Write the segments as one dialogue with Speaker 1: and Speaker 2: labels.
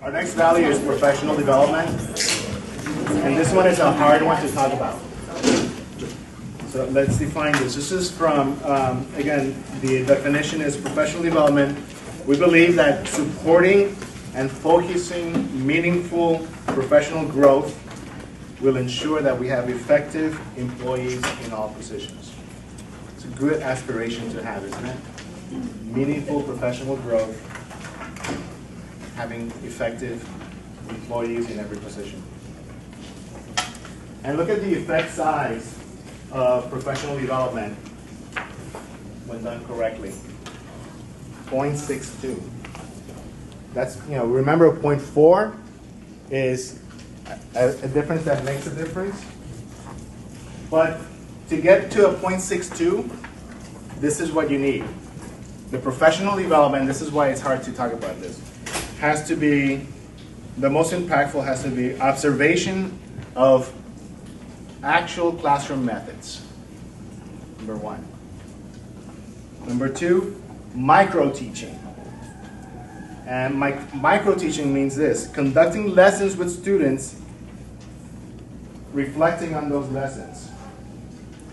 Speaker 1: Our next value is professional development, and this one is a hard one to talk about. So let's define this. This is from, again, the definition is professional development. We believe that supporting and focusing meaningful professional growth will ensure that we have effective employees in all positions. It's a good aspiration to have, isn't it? Meaningful professional growth, having effective employees in every position. And look at the effect size of professional development when done correctly. 0.62. That's, remember 0.4 is a difference that makes a difference. But to get to a 0.62, this is what you need. The professional development, this is why it's hard to talk about this, has to be, the most impactful has to be observation of actual classroom methods, number one. Number two, micro-teaching. And micro-teaching means this: conducting lessons with students, reflecting on those lessons.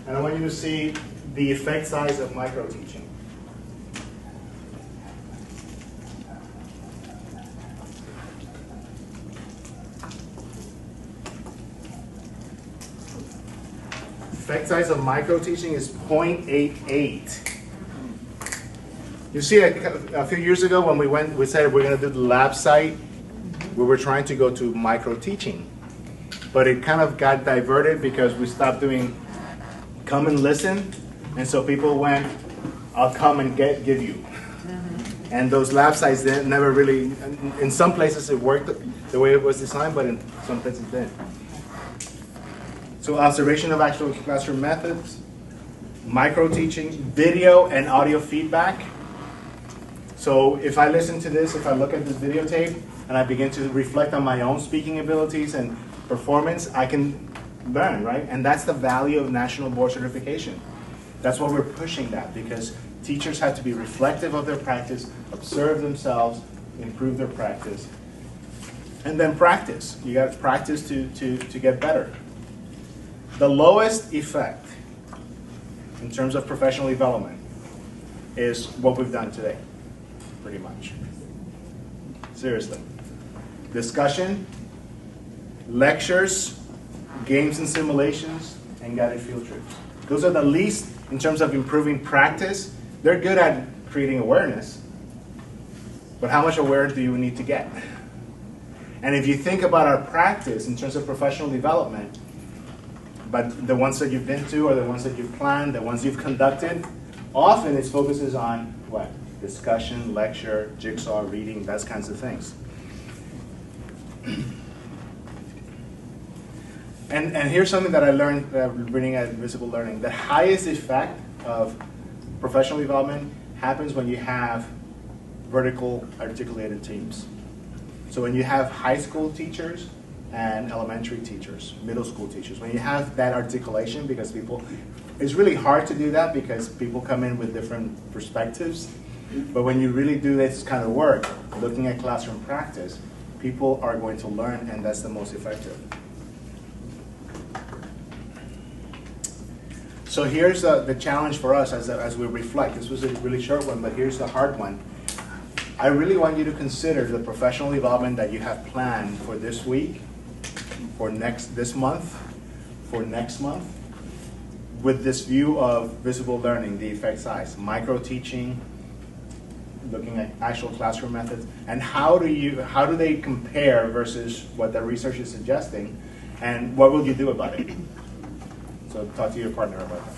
Speaker 1: And I want you to see the effect size of micro-teaching. Effect size of micro-teaching is 0.88. You see, a few years ago when we said we're going to do the lab site, we were trying to go to micro-teaching. But it kind of got diverted because we stopped doing come and listen. And so people went, I'll come and give you. And those lab sites never really, in some places it worked the way it was designed, but in some places it didn't. So observation of actual classroom methods, micro-teaching, video and audio feedback. So if I listen to this, if I look at this videotape, and I begin to reflect on my own speaking abilities and performance, I can learn, right? And that's the value of National Board Certification. That's why we're pushing that, because teachers have to be reflective of their practice, observe themselves, improve their practice, and then practice. You got to practice to get better. The lowest effect in terms of professional development is what we've done today, pretty much. Seriously. Discussion, lectures, games and simulations, and guided field trips. Those are the least in terms of improving practice. They're good at creating awareness, but how much awareness do you need to get? And if you think about our practice in terms of professional development, but the ones that you've been to or the ones that you've planned, the ones you've conducted, often it focuses on what? Discussion, lecture, jigsaw, reading, those kinds of things. And here's something that I learned reading at Visible Learning. The highest effect of professional development happens when you have vertical articulated teams. So when you have high school teachers and elementary teachers, middle school teachers, when you have that articulation, because it's really hard to do that because people come in with different perspectives. But when you really do this kind of work, looking at classroom practice, people are going to learn, and that's the most effective. So here's the challenge for us as we reflect. This was a really short one, but here's the hard one. I really want you to consider the professional development that you have planned for this week, for this month, for next month, with this view of visible learning, the effect size, micro-teaching, looking at actual classroom methods, and how do they compare versus what the research is suggesting, and what will you do about it? So talk to your partner about that.